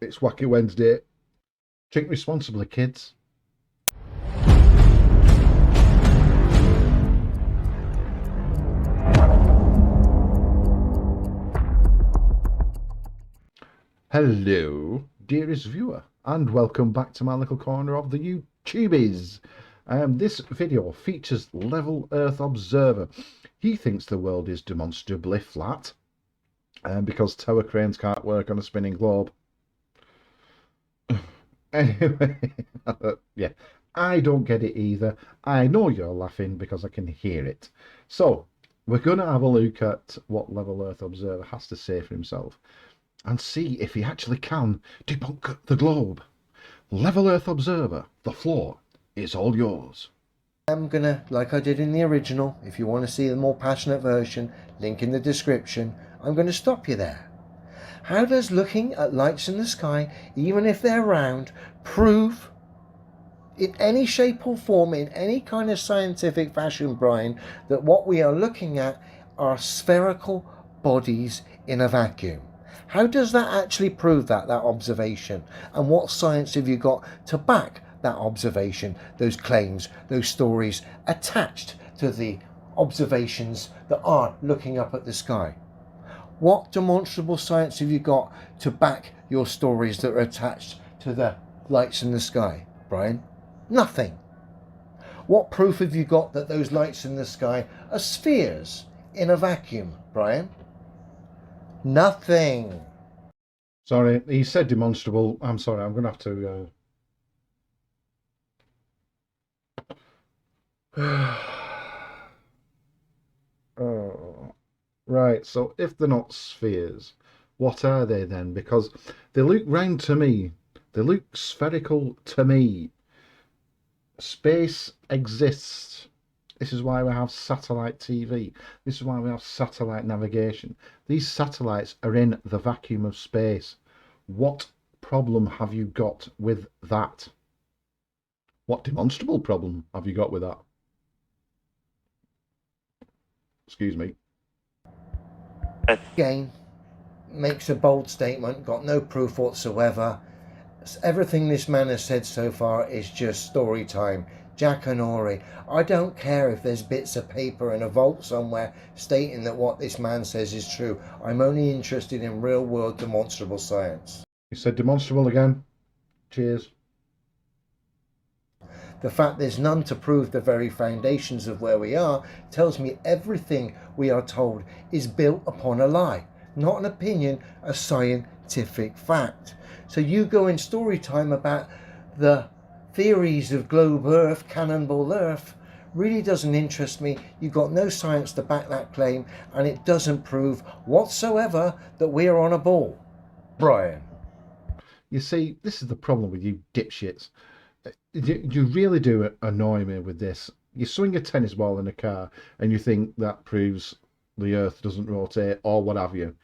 It's Wacky Wednesday. Drink responsibly, kids. Hello, dearest viewer, and welcome back to my little corner of the YouTubies. This video features Level Earth Observer. He thinks the world is demonstrably flat because tower cranes can't work on a spinning globe. Anyway, yeah, I don't get it either. I know you're laughing because I can hear it. So, we're going to have a look at what Level Earth Observer has to say for himself and see if he actually can debunk the globe. Level Earth Observer, the floor is all yours. I'm gonna, like I did in the original, if you want to see the more passionate version, link in the description, I'm going to stop you there. How does looking at lights in the sky, even if they're round, prove in any shape or form, in any kind of scientific fashion, Brian, that what we are looking at are spherical bodies in a vacuum? How does that actually prove that observation? And what science have you got to back that observation, those claims, those stories attached to the observations that are looking up at the sky? What demonstrable science have you got to back your stories that are attached to the lights in the sky, Brian? Nothing. What proof have you got that those lights in the sky are spheres in a vacuum, Brian? Nothing. Sorry, he said demonstrable. I'm sorry, I'm going to have to... Oh. Right, so if they're not spheres, what are they then? Because they look round to me. They look spherical to me. Space exists. This is why we have satellite TV. This is why we have satellite navigation. These satellites are in the vacuum of space. What problem have you got with that? What demonstrable problem have you got with that? Excuse me. Again, makes a bold statement, got no proof whatsoever. Everything this man has said so far is just story time. Jack and Ori. I don't care if there's bits of paper in a vault somewhere stating that what this man says is true. I'm only interested in real world demonstrable science. You said demonstrable again. Cheers. The fact there's none to prove the very foundations of where we are tells me everything we are told is built upon a lie, not an opinion, a scientific fact. So you go in story time about the theories of globe Earth, cannonball Earth, really doesn't interest me. You've got no science to back that claim, and it doesn't prove whatsoever that we're on a ball. Brian. You see, this is the problem with you dipshits. You really do annoy me with this. You swing a tennis ball in a car and you think that proves the earth doesn't rotate or what have you.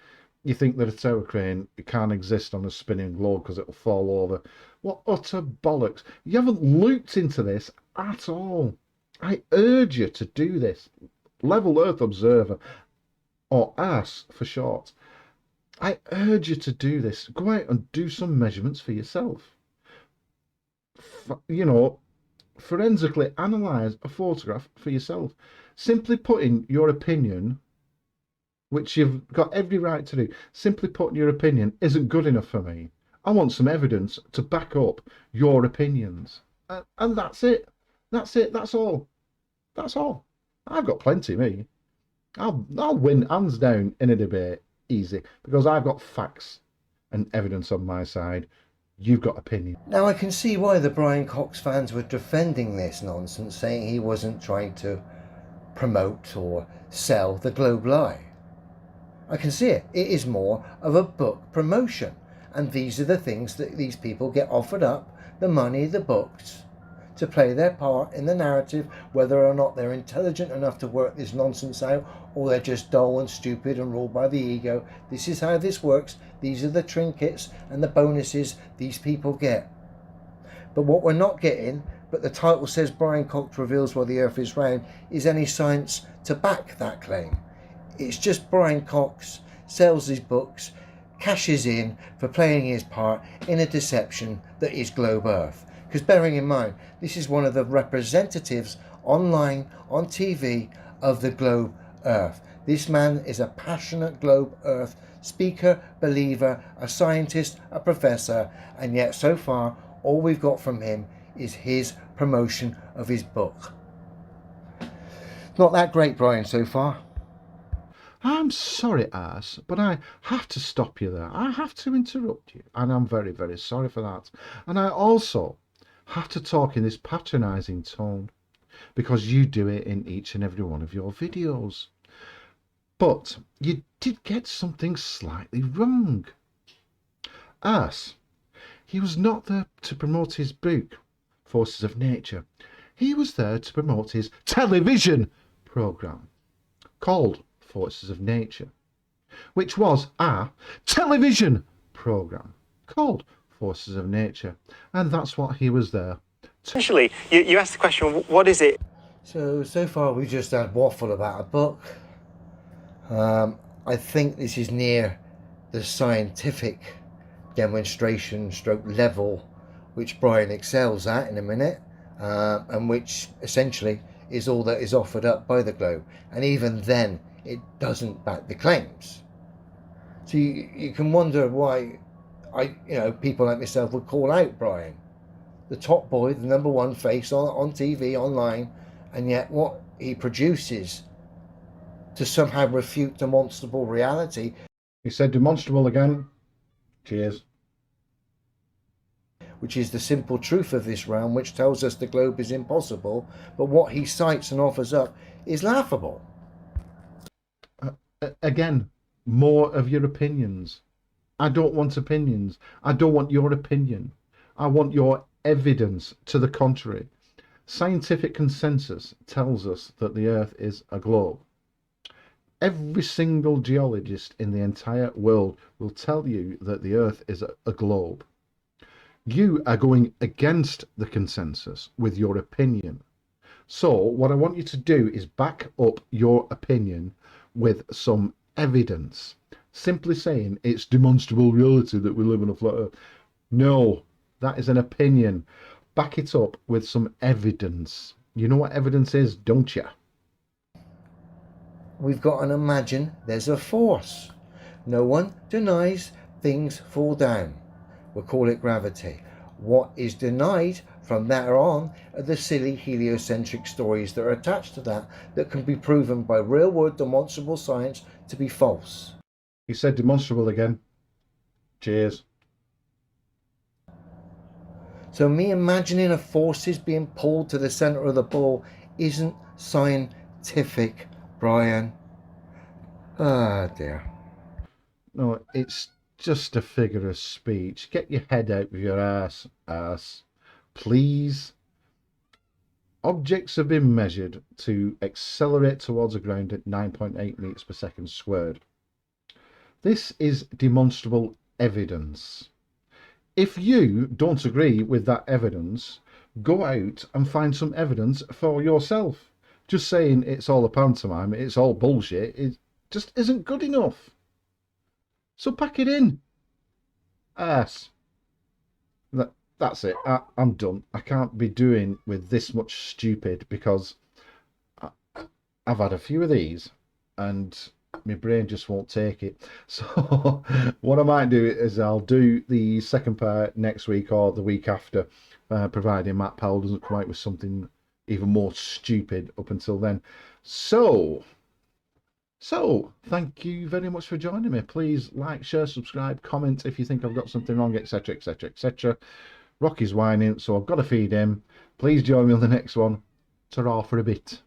You think that a tower crane can't exist on a spinning globe because it'll fall over. What utter bollocks. You haven't looked into this at all. I urge you to do this. Level Earth Observer, or ARS for short. I urge you to do this. Go out and do some measurements for yourself. You know, forensically analyze a photograph for yourself. Simply putting your opinion, which you've got every right to do, simply putting your opinion isn't good enough for me. I want some evidence to back up your opinions. And that's it. That's it. That's all. That's all. I've got plenty, me. I'll win hands down in a debate easy because I've got facts and evidence on my side. You've got opinion. Now I can see why the Brian Cox fans were defending this nonsense, saying he wasn't trying to promote or sell the Globe Lie. I can see it. It is more of a book promotion. And these are the things that these people get offered up, the money, the books, to play their part in the narrative, whether or not they're intelligent enough to work this nonsense out, or they're just dull and stupid and ruled by the ego. This is how this works. These are the trinkets and the bonuses these people get. But what we're not getting, but the title says Brian Cox reveals why the earth is round, is any science to back that claim. It's just Brian Cox sells his books, cashes in for playing his part in a deception that is Globe Earth. Because bearing in mind, this is one of the representatives online, on TV, of the Globe Earth. This man is a passionate Globe Earth speaker, believer, a scientist, a professor, and yet so far all we've got from him is his promotion of his book. Not that great, Brian, so far. I'm sorry, Ass, but I have to stop you there. I have to interrupt you, and I'm very, very sorry for that. And I also have to talk in this patronising tone, because you do it in each and every one of your videos. But you did get something slightly wrong. Ass, he was not there to promote his book, Forces of Nature. He was there to promote his television programme, called Forces of Nature, which was a television programme called Forces of Nature, and that's what he was there to... Essentially, you asked the question, what is it? So far we've just had waffle about a book. I think this is near the scientific demonstration stroke level which Brian excels at in a minute, and which essentially is all that is offered up by the Globe, and even then it doesn't back the claims. So you can wonder why people like myself would call out Brian, the top boy, the number one face on TV, online, and yet what he produces to somehow refute demonstrable reality. He said demonstrable again. Cheers. Which is the simple truth of this realm, which tells us the globe is impossible, but what he cites and offers up is laughable. Again, more of your opinions. I don't want opinions. I don't want your opinion. I want your evidence to the contrary. Scientific consensus tells us that the Earth is a globe. Every single geologist in the entire world will tell you that the Earth is a globe. You are going against the consensus with your opinion. So what I want you to do is back up your opinion with some evidence. Simply saying it's demonstrable reality that we live on a flat Earth. No, that is an opinion. Back it up with some evidence. You know what evidence is, don't you? We've got to imagine there's a force. No one denies things fall down. We'll call it gravity. What is denied from there on are the silly heliocentric stories that are attached to that can be proven by real world demonstrable science to be false. He said demonstrable again. Cheers. So me imagining a forces being pulled to the centre of the ball isn't scientific, Brian. Ah, dear. No, it's just a figure of speech. Get your head out of your ass, please. Objects have been measured to accelerate towards the ground at 9.8 meters per second squared. This is demonstrable evidence. If you don't agree with that evidence, go out and find some evidence for yourself. Just saying it's all a pantomime, it's all bullshit, it just isn't good enough. So pack it in. Ass. That's it. I'm done. I can't be doing with this much stupid, because I've had a few of these and my brain just won't take it. So what I might do is I'll do the second part next week or the week after, providing Matt Powell doesn't come out with something even more stupid up until then. So thank you very much for joining me. Please like, share, subscribe, comment if you think I've got something wrong, etc, etc, etc. Rocky's whining, so I've got to feed him. Please join me on the next one. Ta-ra for a bit.